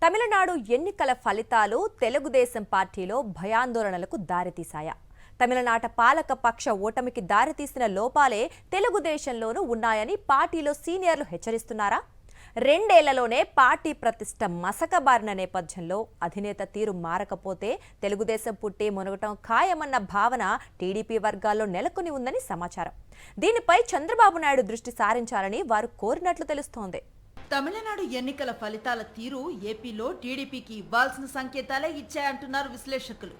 తమిళనాడు ఎన్నికల ఫలితాలు తెలుగుదేశం పార్టీలో భయాందోళనలకు దారితీశాయా? తమిళనాట పాలక పక్ష ఓటమికి దారితీసిన లోపాలే తెలుగుదేశంలోనూ ఉన్నాయని పార్టీలో సీనియర్లు హెచ్చరిస్తున్నారా? రెండేళ్లలోనే పార్టీ ప్రతిష్ట మసకబారిన నేపథ్యంలో అధినేత తీరు మారకపోతే తెలుగుదేశం పుట్టి మునగటం ఖాయమన్న భావన టీడీపీ వర్గాల్లో నెలకొని ఉందని సమాచారం. దీనిపై చంద్రబాబు నాయుడు దృష్టి సారించాలని వారు కోరినట్లు తెలుస్తోంది. తమిళనాడు ఎన్నికల ఫలితాల తీరు ఏపీలో టీడీపీకి ఇవ్వాల్సిన సంకేతాలే ఇచ్చాయంటున్నారు విశ్లేషకులు.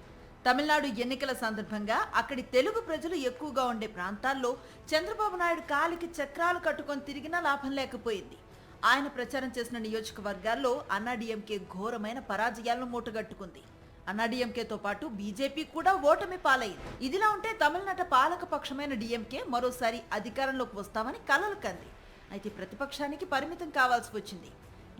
తమిళనాడు ఎన్నికల సందర్భంగా అక్కడి తెలుగు ప్రజలు ఎక్కువగా ఉండే ప్రాంతాల్లో చంద్రబాబు నాయుడు కాలికి చక్రాలు కట్టుకొని తిరిగినా లాభం లేకపోయింది. ఆయన ప్రచారం చేసిన నియోజకవర్గాల్లో అన్నాడీఎంకే ఘోరమైన పరాజయాలను మూటగట్టుకుంది. అన్నాడీఎంకేతో పాటు బీజేపీ కూడా ఓటమి పాలైంది. ఇదిలా ఉంటే తమిళనాట పాలక పక్షమైన డీఎంకే మరోసారి అధికారంలోకి వస్తామని కలలు కంది. అయితే ప్రతిపక్షానికి పరిమితం కావాల్సి వచ్చింది.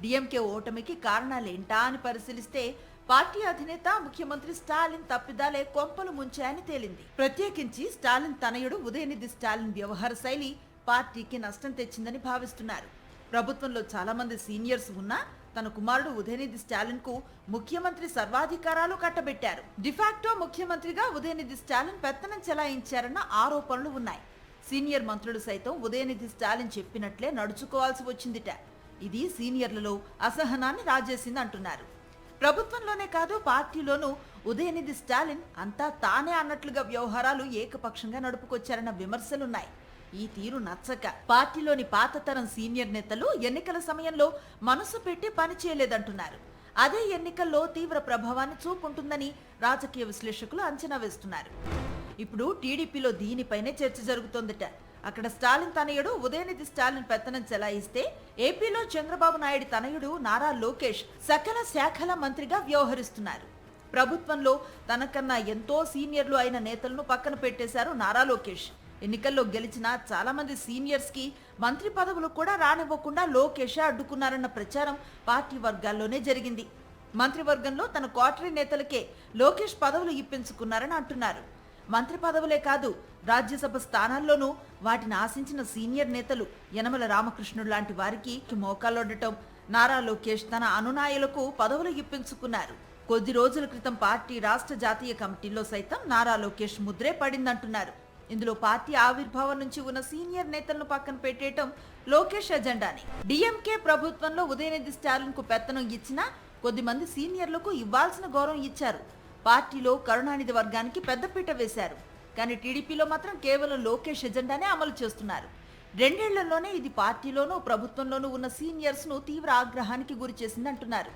డీఎంకే ఓటమికి కారణాలేంటా అని పరిశీలిస్తే పార్టీ అధినేత ముఖ్యమంత్రి స్టాలిన్ తప్పిదాలే కొంపలు ముంచాయని తేలింది. ప్రత్యేకించి స్టాలిన్ తనయుడు ఉదయనిధి స్టాలిన్ వ్యవహార శైలి పార్టీకి నష్టం తెచ్చిందని భావిస్తున్నారు. ప్రభుత్వంలో చాలా మంది సీనియర్స్ ఉన్నా తన కుమారుడు ఉదయనిధి స్టాలిన్ కు ముఖ్యమంత్రి సర్వాధికారాలు కట్టబెట్టారు. డిఫాక్టో ముఖ్యమంత్రిగా ఉదయనిధి స్టాలిన్ పెత్తనం చెలాయించారన్న ఆరోపణలు ఉన్నాయి. సీనియర్ మంత్రులు సైతం ఉదయనిధి స్టాలిన్ చెప్పినట్లే నడుచుకోవాల్సి వచ్చిందిట. ఇది సీనియర్లలో అసహనాన్ని రాజేసింది అంటున్నారు. ప్రభుత్వంలోనే కాదు పార్టీలోనూ ఉదయనిధి స్టాలిన్ అంతా తానే అన్నట్లుగా వ్యవహారాలు ఏకపక్షంగా నడుపుకొచ్చారన్న విమర్శలున్నాయి. ఈ తీరు నచ్చక పార్టీలోని పాతతరం సీనియర్ నేతలు ఎన్నికల సమయంలో మనసు పెట్టి పని చేయలేదంటున్నారు. అదే ఎన్నికల్లో తీవ్ర ప్రభావాన్ని చూపుంటుందని రాజకీయ విశ్లేషకులు అంచనా వేస్తున్నారు. ఇప్పుడు టీడీపీలో దీనిపైనే చర్చ జరుగుతోందట. అక్కడ స్టాలిన్ తనయుడు ఉదయనిధి స్టాలిన్ పెత్తనం చెలాయిస్తే ఏపీలో చంద్రబాబు నాయుడు తనయుడు నారా లోకేష్ సకల శాఖల మంత్రిగా వ్యవహరిస్తున్నారు. ప్రభుత్వంలో తనకన్నా ఎంతో సీనియర్లు అయిన నేతలను పక్కన పెట్టేశారు నారా లోకేష్. ఎన్నికల్లో గెలిచిన చాలా మంది సీనియర్స్ కి మంత్రి పదవులు కూడా రానివ్వకుండా లోకేష్ అడ్డుకున్నారన్న ప్రచారం పార్టీ వర్గాల్లోనే జరిగింది. మంత్రివర్గంలో తన క్వార్టరీ నేతలకే లోకేష్ పదవులు ఇప్పించుకున్నారని అంటున్నారు. మంత్రి పదవులే కాదు, రాజ్యసభ స్థానాల్లోనూ వాటిని ఆశించిన సీనియర్ నేతలు యనమల రామకృష్ణుడు లాంటి వారికి మోకాలొడ్డటం, నారా లోకేష్ తన అనునాయులకు పదవులు ఇప్పించుకున్నారు. కొద్ది రోజుల క్రితం పార్టీ రాష్ట్ర జాతీయ కమిటీలో సైతం నారా లోకేష్ ముద్రే పడిందంటున్నారు. ఇందులో పార్టీ ఆవిర్భావం నుంచి ఉన్న సీనియర్ నేతలను పక్కన పెట్టేయటం లోకేష్ ఎజెండాని. డీఎంకే ప్రభుత్వంలో ఉదయనిధి స్టాలిన్ కు పెత్తనం ఇచ్చినా కొద్దిమంది సీనియర్లకు ఇవ్వాల్సిన గౌరవం ఇచ్చారు. పార్టీలో కరుణానిధి వర్గానికి పెద్దపీట వేశారు. కానీ టీడీపీలో మాత్రం కేవలం లోకేష్ ఎజెండానే అమలు చేస్తున్నారు. రెండేళ్లలోనే ఇది పార్టీలోనూ ప్రభుత్వంలోనూ ఉన్న సీనియర్స్ ను తీవ్ర ఆగ్రహానికి గురి చేసిందంటున్నారు.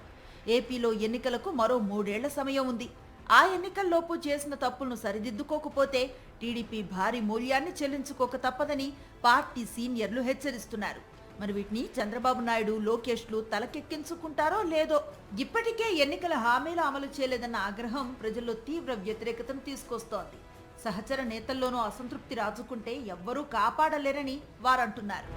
ఏపీలో ఎన్నికలకు మరో 3 ఏళ్ల సమయం ఉంది. ఆ ఎన్నికల్లోపు చేసిన తప్పులను సరిదిద్దుకోకపోతే టీడీపీ భారీ మూల్యాన్ని చెల్లించుకోక తప్పదని పార్టీ సీనియర్లు హెచ్చరిస్తున్నారు. మరి వీటిని చంద్రబాబు నాయుడు లోకేష్లు తలకెక్కించుకుంటారో లేదో. ఇప్పటికే ఎన్నికల హామీలు అమలు చేయలేదన్న ఆగ్రహం ప్రజల్లో తీవ్ర వ్యతిరేకతను తీసుకొస్తోంది. సహచర నేతల్లోనూ అసంతృప్తి రాజుకుంటే ఎవ్వరూ కాపాడలేరని వారంటున్నారు.